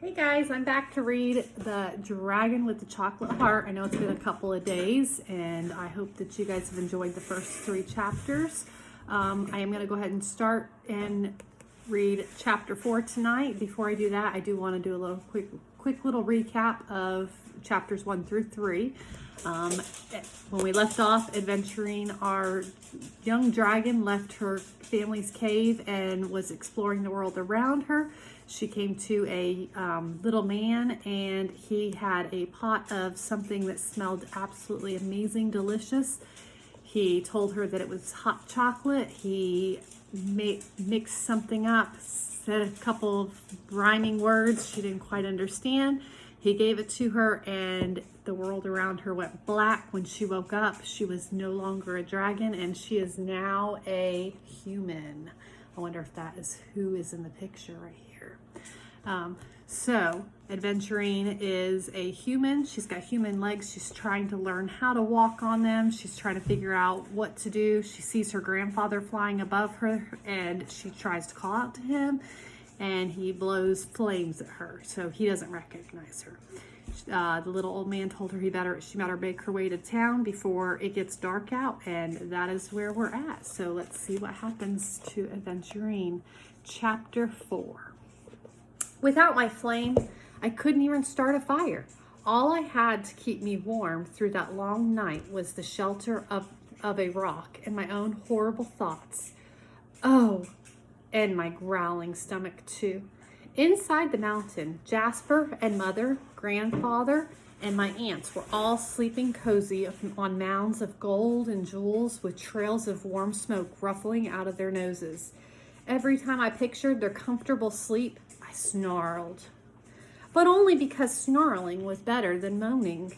Hey guys, I'm back to read The Dragon with the Chocolate Heart. I know it's been a couple of days and I hope that you guys have enjoyed the first 3 chapters. I am going to go ahead and start and read chapter 4 tonight. Before I do that, I do want to do a little quick little recap of chapters 1 through 3. When we left off, Adventurine, our young dragon, left her family's cave and was exploring the world around her. She came to a little man, and he had a pot of something that smelled absolutely amazing, delicious. He told her that it was hot chocolate. He mixed something up, said a couple of rhyming words she didn't quite understand. He gave it to her, and the world around her went black. When she woke up, she was no longer a dragon, and she is now a human. I wonder if that is who is in the picture right here. So Adventurine is a human. She's got human legs. She's trying to learn how to walk on them. She's trying to figure out what to do. She sees her grandfather flying above her, and she tries to call out to him, and he blows flames at her, so he doesn't recognize her. The little old man told her she better make her way to town before it gets dark out, and that is where we're at. So let's see what happens to Adventurine. Chapter 4. Without my flame, I couldn't even start a fire. All I had to keep me warm through that long night was the shelter of a rock and my own horrible thoughts. Oh, and my growling stomach too. Inside the mountain, Jasper and Mother, Grandfather, and my aunts were all sleeping cozy on mounds of gold and jewels with trails of warm smoke ruffling out of their noses. Every time I pictured their comfortable sleep, I snarled. But only because snarling was better than moaning.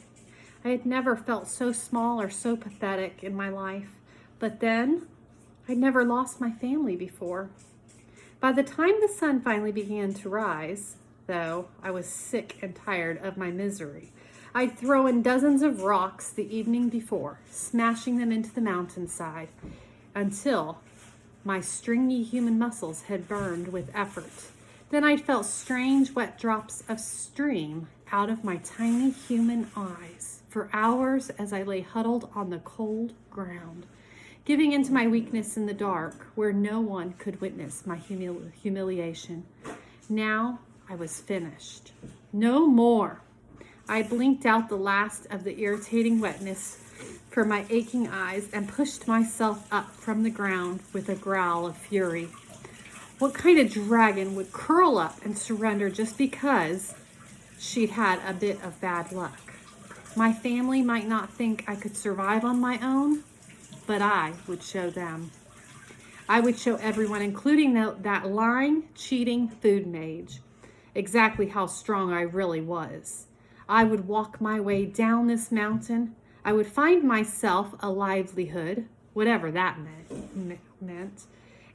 I had never felt so small or so pathetic in my life. But then, I'd never lost my family before. By the time the sun finally began to rise, though I was sick and tired of my misery, I'd throw in dozens of rocks the evening before, smashing them into the mountainside, until my stringy human muscles had burned with effort. Then I'd felt strange wet drops of stream out of my tiny human eyes for hours as I lay huddled on the cold ground, giving into my weakness in the dark where no one could witness my humiliation. Now I was finished. No more. I blinked out the last of the irritating wetness for my aching eyes and pushed myself up from the ground with a growl of fury. What kind of dragon would curl up and surrender just because she'd had a bit of bad luck? My family might not think I could survive on my own, but I would show them. I would show everyone, including that lying, cheating food mage, exactly how strong I really was. I would walk my way down this mountain. I would find myself a livelihood, whatever that meant,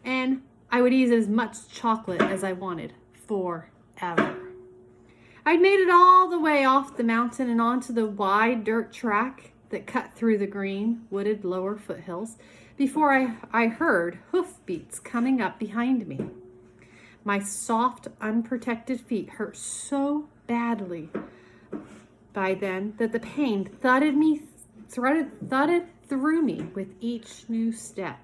and I would eat as much chocolate as I wanted forever. I'd made it all the way off the mountain and onto the wide dirt track that cut through the green, wooded lower foothills before I heard hoofbeats coming up behind me. My soft, unprotected feet hurt so badly by then that the pain thudded through me with each new step,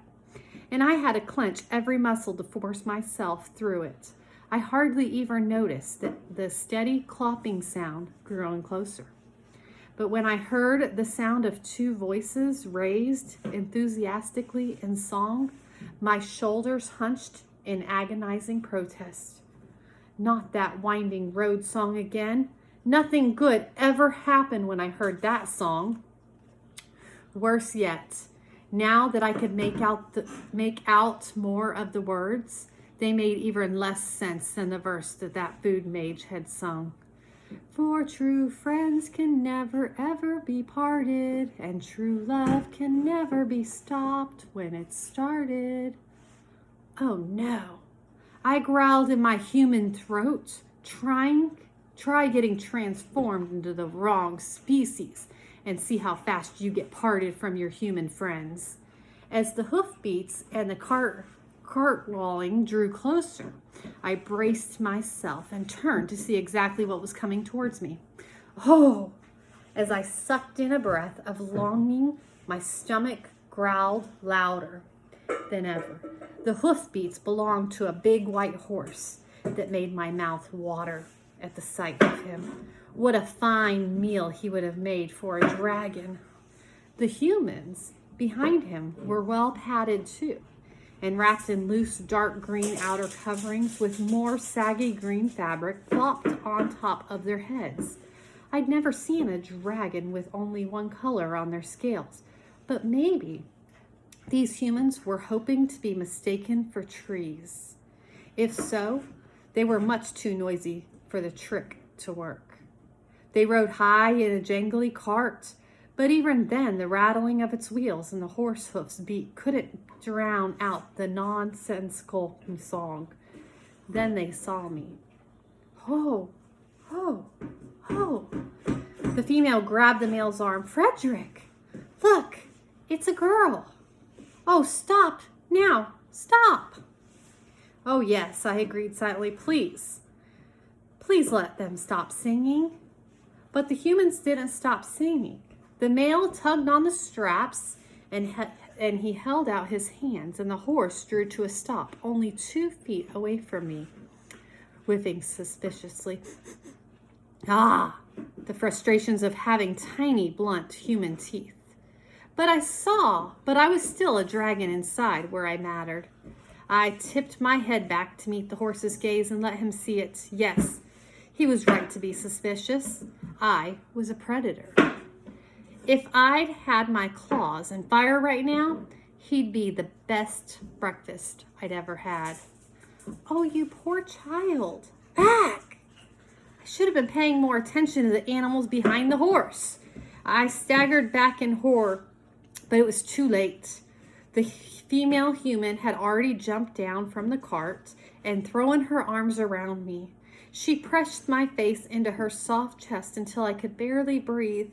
and I had to clench every muscle to force myself through it. I hardly even noticed that the steady clopping sound growing closer. But when I heard the sound of 2 voices raised enthusiastically in song, my shoulders hunched in agonizing protest. Not that winding road song again. Nothing good ever happened when I heard that song. Worse yet, now that I could make out more of the words, they made even less sense than the verse that food mage had sung. For true friends can never ever be parted, and true love can never be stopped when it's started. Oh no. I growled in my human throat, try getting transformed into the wrong species and see how fast you get parted from your human friends. As the hoofbeats and the cart cartwalling drew closer. I braced myself and turned to see exactly what was coming towards me. Oh! As I sucked in a breath of longing, my stomach growled louder than ever. The hoofbeats belonged to a big white horse that made my mouth water at the sight of him. What a fine meal he would have made for a dragon. The humans behind him were well padded too, and wrapped in loose dark green outer coverings with more saggy green fabric flopped on top of their heads. I'd never seen a dragon with only one color on their scales, but maybe these humans were hoping to be mistaken for trees. If so, they were much too noisy for the trick to work. They rode high in a jangly cart, but even then the rattling of its wheels and the horse hoofs beat couldn't drown out the nonsensical song. Then they saw me. Ho, ho, ho. The female grabbed the male's arm. Frederick, look, it's a girl. Oh, stop now, stop. Oh, yes, I agreed silently. Please let them stop singing. But the humans didn't stop singing. The male tugged on the straps and he held out his hands, and the horse drew to a stop only 2 feet away from me, whiffing suspiciously. Ah, the frustrations of having tiny, blunt human teeth. But I was still a dragon inside where I mattered. I tipped my head back to meet the horse's gaze and let him see it. Yes, he was right to be suspicious. I was a predator. If I'd had my claws and fire right now, he'd be the best breakfast I'd ever had. Oh, you poor child. Back! I should have been paying more attention to the animals behind the horse. I staggered back in horror, but it was too late. The female human had already jumped down from the cart and thrown her arms around me. She pressed my face into her soft chest until I could barely breathe.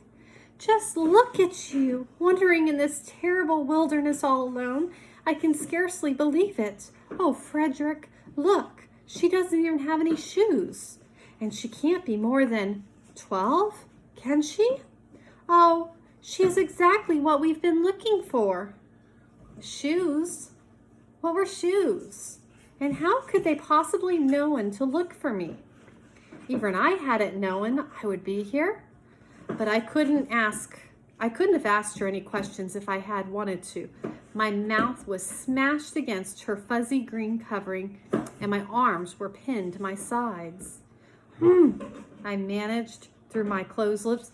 Just look at you, wandering in this terrible wilderness all alone. I can scarcely believe it. Oh, Frederick, look, she doesn't even have any shoes. And she can't be more than 12, can she? Oh, she is exactly what we've been looking for. Shoes? What were shoes? And how could they possibly known to look for me? Even I hadn't known I would be here. But I couldn't have asked her any questions if I had wanted to. My mouth was smashed against her fuzzy green covering, and my arms were pinned to my sides. I managed through my closed lips.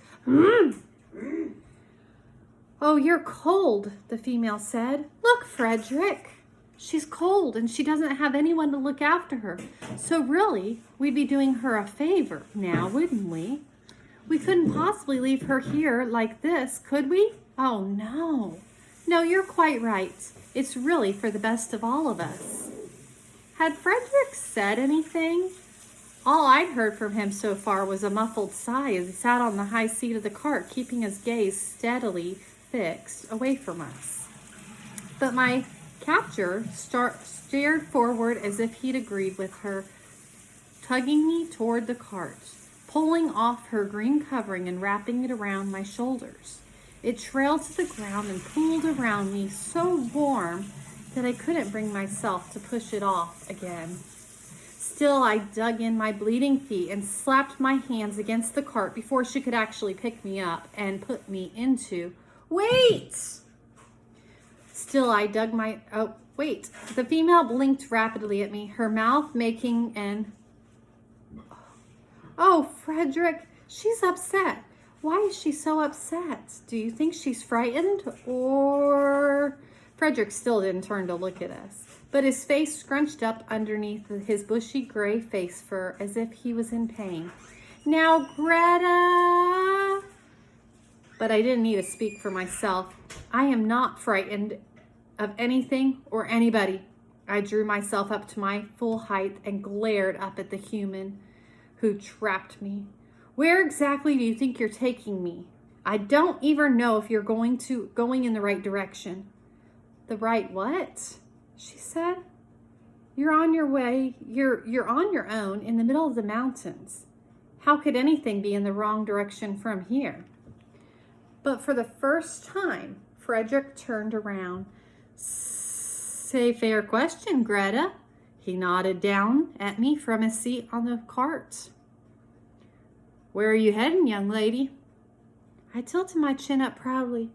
Oh, you're cold, the female said. Look, Frederick. She's cold and she doesn't have anyone to look after her. So really, we'd be doing her a favor now, wouldn't we? We couldn't possibly leave her here like this, could we? Oh, no. No, you're quite right. It's really for the best of all of us. Had Frederick said anything? All I'd heard from him so far was a muffled sigh as he sat on the high seat of the cart, keeping his gaze steadily fixed away from us. But my captor stared forward as if he'd agreed with her, tugging me toward the cart, pulling off her green covering and wrapping it around my shoulders. It trailed to the ground and pooled around me so warm that I couldn't bring myself to push it off again. Still, I dug in my bleeding feet and slapped my hands against the cart before she could actually pick me up and put me into... Wait! Still, I dug my... Oh, wait. The female blinked rapidly at me, her mouth making an... Oh, Frederick, she's upset. Why is she so upset? Do you think she's frightened or... Frederick still didn't turn to look at us, but his face scrunched up underneath his bushy gray face fur as if he was in pain. Now, Greta... But I didn't need to speak for myself. I am not frightened of anything or anybody. I drew myself up to my full height and glared up at the human who trapped me. Where exactly do you think you're taking me? I don't even know if you're going in the right direction. The right what? She said. You're on your way. You're on your own in the middle of the mountains. How could anything be in the wrong direction from here? But for the first time, Frederick turned around. Say, fair question, Greta. He nodded down at me from his seat on the cart. Where are you heading, young lady? I tilted my chin up proudly.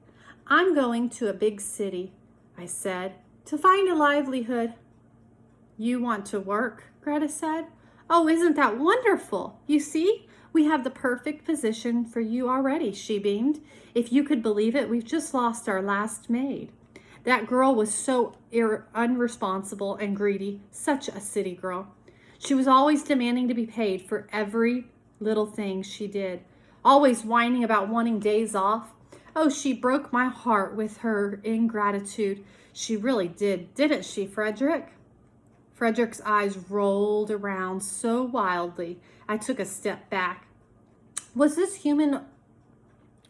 I'm going to a big city, I said, to find a livelihood. You want to work, Greta said. Oh, isn't that wonderful? You see, we have the perfect position for you already, she beamed. If you could believe it, we've just lost our last maid. That girl was so unresponsible and greedy, such a city girl. She was always demanding to be paid for every little thing she did, always whining about wanting days off. Oh, she broke my heart with her ingratitude. She really did, didn't she, Frederick? Frederick's eyes rolled around so wildly, I took a step back. Was this human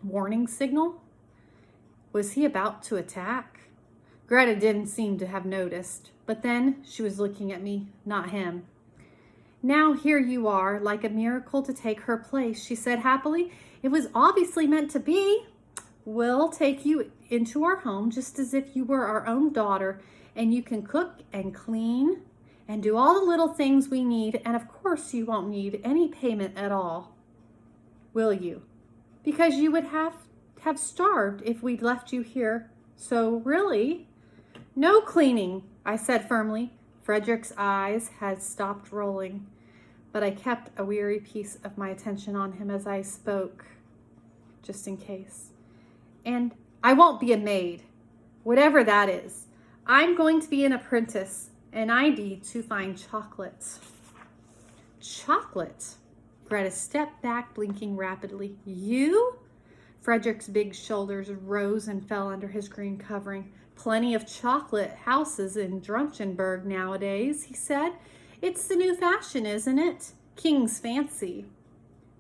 warning signal? Was he about to attack? Greta didn't seem to have noticed, but then she was looking at me, not him. Now here you are, like a miracle to take her place, she said happily. It was obviously meant to be. We'll take you into our home just as if you were our own daughter, and you can cook and clean and do all the little things we need, and of course you won't need any payment at all. Will you? Because you would have starved if we'd left you here. So really, no cleaning, I said firmly. Frederick's eyes had stopped rolling, but I kept a weary piece of my attention on him as I spoke, just in case. And I won't be a maid, whatever that is. I'm going to be an apprentice, and I need to find chocolate. Chocolate? Greta stepped back, blinking rapidly. You? Frederick's big shoulders rose and fell under his green covering. Plenty of chocolate houses in Drunchenberg nowadays, he said. It's the new fashion, isn't it? King's fancy.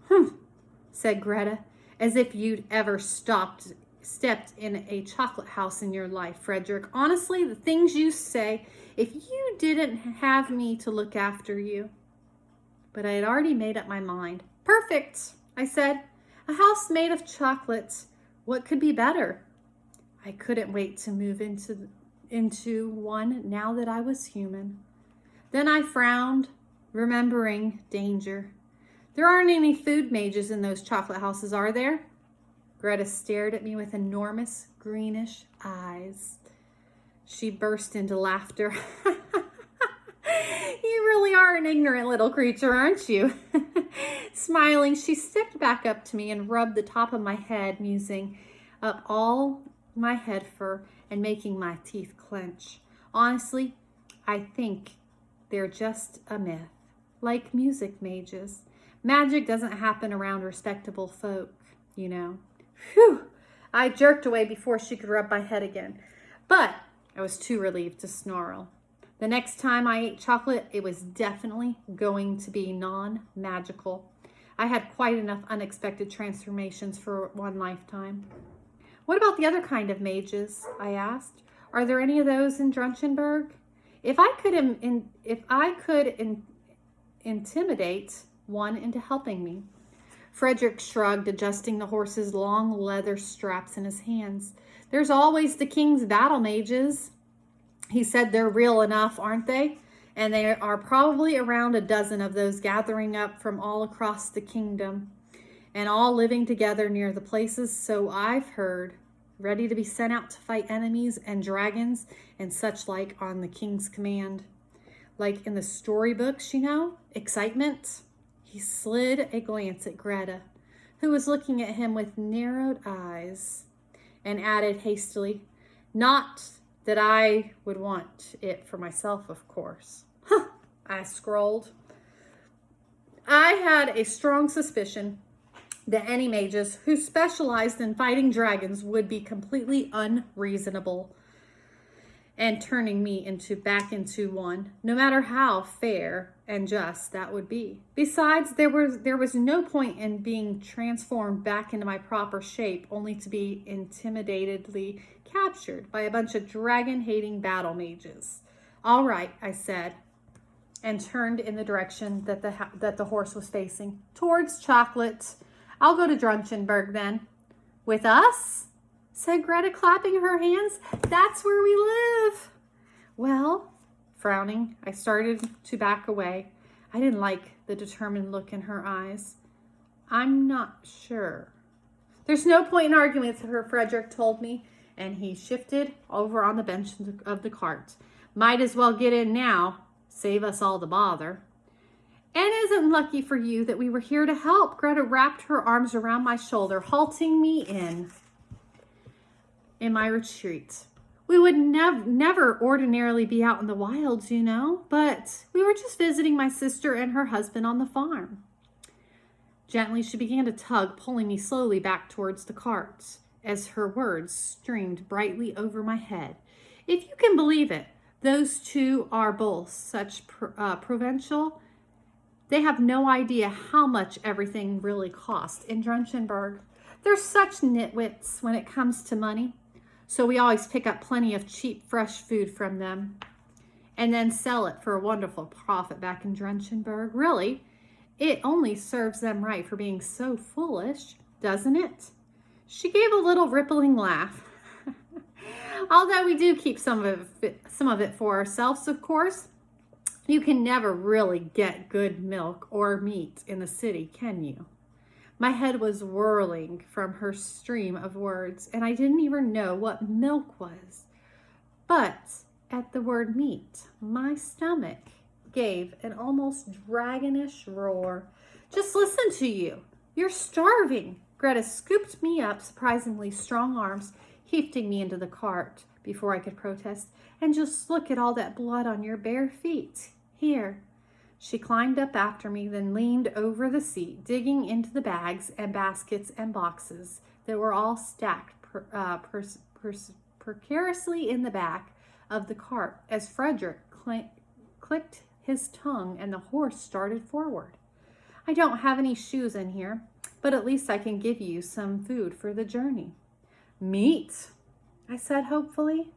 Humph, said Greta, as if you'd ever stepped in a chocolate house in your life, Frederick. Honestly, the things you say, if you didn't have me to look after you. But I had already made up my mind. Perfect, I said. A house made of chocolates. What could be better? I couldn't wait to move into one now that I was human. Then I frowned, remembering danger. There aren't any food mages in those chocolate houses, are there? Greta stared at me with enormous greenish eyes. She burst into laughter. You really are an ignorant little creature, aren't you? Smiling, she stepped back up to me and rubbed the top of my head, musing, up all my head fur and making my teeth clench. Honestly, I think they're just a myth, like music mages. Magic doesn't happen around respectable folk, you know. Phew! I jerked away before she could rub my head again, but I was too relieved to snarl. The next time I ate chocolate, it was definitely going to be non-magical. I had quite enough unexpected transformations for one lifetime. What about the other kind of mages? I asked. Are there any of those in Drunchenberg? If I could intimidate one into helping me. Frederick shrugged, adjusting the horse's long leather straps in his hands. There's always the king's battle mages. He said they're real enough, aren't they? And there are probably around a dozen of those gathering up from all across the kingdom and all living together near the places, so I've heard, ready to be sent out to fight enemies and dragons and such like on the king's command. Like in the storybooks, you know, excitement. He slid a glance at Greta, who was looking at him with narrowed eyes, and added hastily, not that I would want it for myself, of course. Huh, I scrolled. I had a strong suspicion that any mages who specialized in fighting dragons would be completely unreasonable and turning me back into one, no matter how fair and just that would be. Besides, there was no point in being transformed back into my proper shape only to be intimidatedly captured by a bunch of dragon-hating battle mages. All right, I said. and turned in the direction that the horse was facing, towards Chocolate. I'll go to Drunchenberg then. With us? Said Greta, clapping her hands. That's where we live. Well, frowning, I started to back away. I didn't like the determined look in her eyes. I'm not sure. There's no point in arguing with her, Frederick told me, and he shifted over on the bench of the cart. Might as well get in now, save us all the bother. And isn't lucky for you that we were here to help. Greta wrapped her arms around my shoulder, halting me in my retreat. We would never ordinarily be out in the wilds, you know, but we were just visiting my sister and her husband on the farm. Gently, she began to tug, pulling me slowly back towards the cart as her words streamed brightly over my head. If you can believe it, those two are both such provincial. They have no idea how much everything really costs in Drunchenberg. They're such nitwits when it comes to money. So we always pick up plenty of cheap, fresh food from them and then sell it for a wonderful profit back in Drunchenberg. Really, it only serves them right for being so foolish, doesn't it? She gave a little rippling laugh. Although we do keep some of it for ourselves, of course. You can never really get good milk or meat in the city, can you? My head was whirling from her stream of words, and I didn't even know what milk was. But at the word meat, my stomach gave an almost dragonish roar. Just listen to you. You're starving. Greta scooped me up, surprisingly strong arms, hefting me into the cart before I could protest. And just look at all that blood on your bare feet. Here. She climbed up after me, then leaned over the seat, digging into the bags and baskets and boxes that were all stacked precariously in the back of the cart as Frederick clicked his tongue and the horse started forward. I don't have any shoes in here, but at least I can give you some food for the journey. Meat, I said hopefully.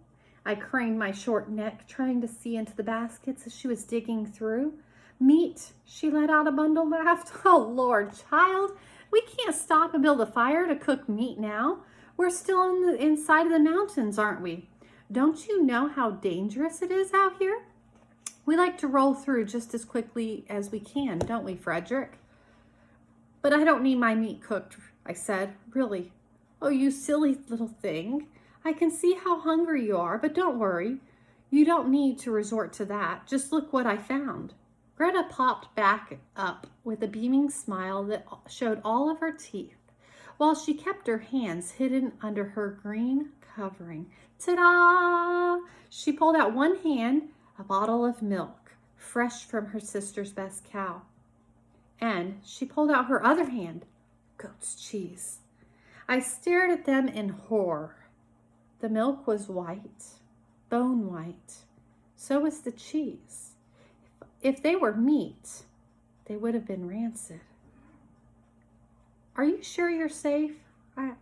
I craned my short neck, trying to see into the baskets as she was digging through. Meat, she let out a bundle laughed. Oh, Lord, child, we can't stop and build a fire to cook meat now. We're still inside of the mountains, aren't we? Don't you know how dangerous it is out here? We like to roll through just as quickly as we can, don't we, Frederick? But I don't need my meat cooked, I said. Really? Oh, you silly little thing. I can see how hungry you are, but don't worry. You don't need to resort to that. Just look what I found. Greta popped back up with a beaming smile that showed all of her teeth, while she kept her hands hidden under her green covering. Ta-da! She pulled out one hand, a bottle of milk, fresh from her sister's best cow. And she pulled out her other hand, goat's cheese. I stared at them in horror. The milk was white, bone white. So was the cheese. If they were meat, they would have been rancid. Are you sure you're safe?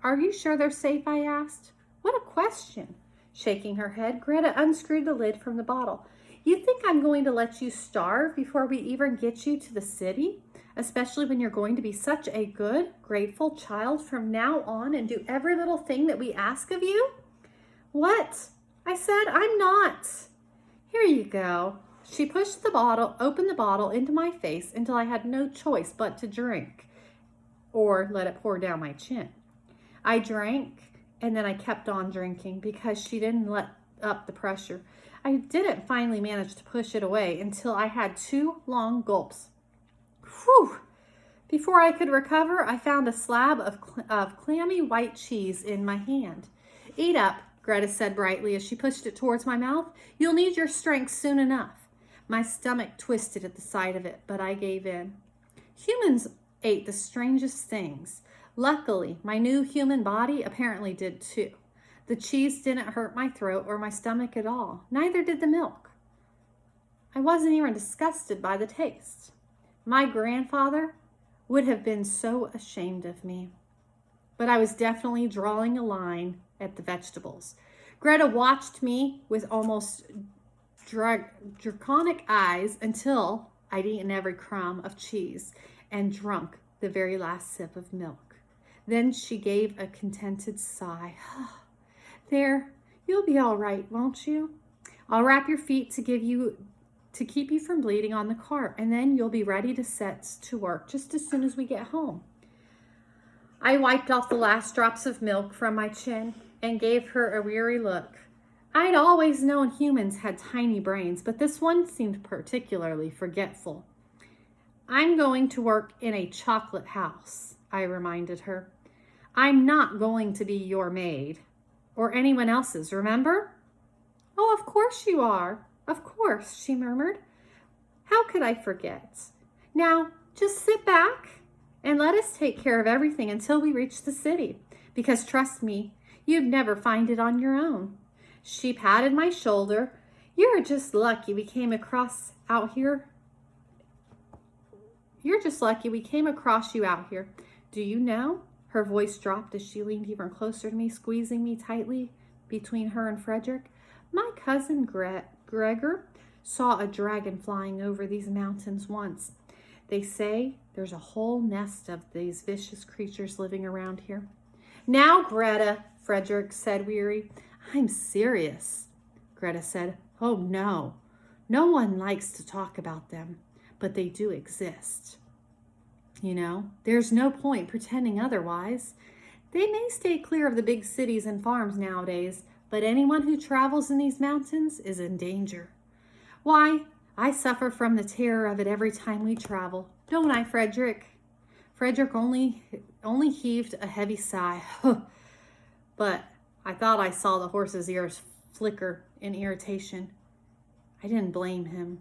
Are you sure they're safe? I asked. What a question. Shaking her head, Greta unscrewed the lid from the bottle. You think I'm going to let you starve before we even get you to the city? Especially when you're going to be such a good, grateful child from now on and do every little thing that we ask of you? What? I said, I'm not. Here you go. She pushed opened the bottle into my face until I had no choice but to drink or let it pour down my chin. I drank and then I kept on drinking because she didn't let up the pressure. I didn't finally manage to push it away until I had 2 long gulps. Whew! Before I could recover, I found a slab of clammy white cheese in my hand. Eat up, Greta said brightly as she pushed it towards my mouth. You'll need your strength soon enough. My stomach twisted at the sight of it, but I gave in. Humans ate the strangest things. Luckily, my new human body apparently did too. The cheese didn't hurt my throat or my stomach at all. Neither did the milk. I wasn't even disgusted by the taste. My grandfather would have been so ashamed of me. But I was definitely drawing a line at the vegetables. Greta watched me with almost draconic eyes until I'd eaten every crumb of cheese and drunk the very last sip of milk. Then she gave a contented sigh. There, you'll be all right, won't you? I'll wrap your feet to keep you from bleeding on the cart, and then you'll be ready to set to work just as soon as we get home. I wiped off the last drops of milk from my chin and gave her a weary look. I'd always known humans had tiny brains, but this one seemed particularly forgetful. I'm going to work in a chocolate house, I reminded her. I'm not going to be your maid, or anyone else's, remember? Oh, of course you are. Of course, she murmured. How could I forget? Now, just sit back and let us take care of everything until we reach the city, because trust me, you'd never find it on your own. She patted my shoulder. You're just lucky we came across you out here. Do you know? Her voice dropped as she leaned even closer to me, squeezing me tightly between her and Frederick. My cousin Gregor saw a dragon flying over these mountains once. They say there's a whole nest of these vicious creatures living around here. Now, Greta, Frederick said, weary. I'm serious, Greta said. Oh, no. No one likes to talk about them, but they do exist. You know, there's no point pretending otherwise. They may stay clear of the big cities and farms nowadays, but anyone who travels in these mountains is in danger. Why, I suffer from the terror of it every time we travel. Don't I, Frederick? Frederick only heaved a heavy sigh. But I thought I saw the horse's ears flicker in irritation. I didn't blame him.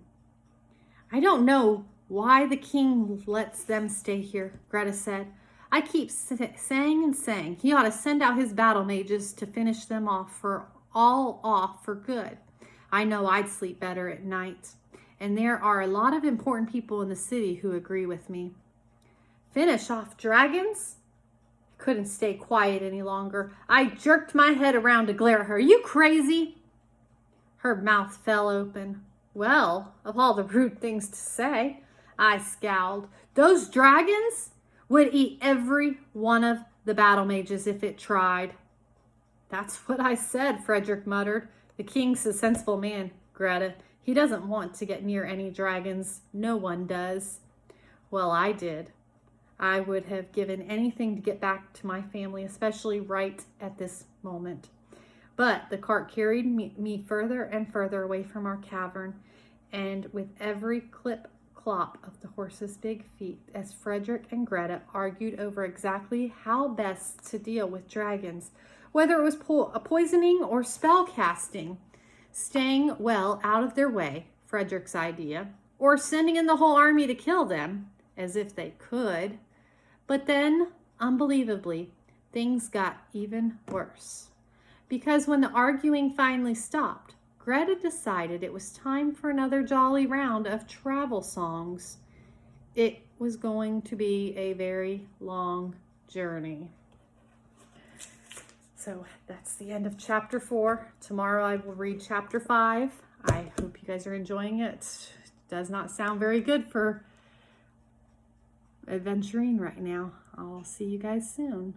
I don't know why the king lets them stay here, Greta said. I keep saying and saying he ought to send out his battle mages to finish them off for good. I know I'd sleep better at night. And there are a lot of important people in the city who agree with me. Finish off dragons? I couldn't stay quiet any longer. I jerked my head around to glare at her. Are you crazy? Her mouth fell open. Well, of all the rude things to say, I scowled. Those dragons would eat every one of the battle mages if it tried. That's what I said, Frederick muttered. The king's a sensible man, Greta. He doesn't want to get near any dragons. No one does. Well, I did. I would have given anything to get back to my family, especially right at this moment. But the cart carried me further and further away from our cavern, and with every clip-clop of the horse's big feet, as Frederick and Greta argued over exactly how best to deal with dragons, whether it was poisoning or spell casting, staying well out of their way, Frederick's idea, or sending in the whole army to kill them, as if they could. But then, unbelievably, things got even worse. Because when the arguing finally stopped, Greta decided it was time for another jolly round of travel songs. It was going to be a very long journey. So that's the end of chapter 4. Tomorrow I will read chapter 5. I hope you guys are enjoying it. It does not sound very good for adventuring right now. I'll see you guys soon.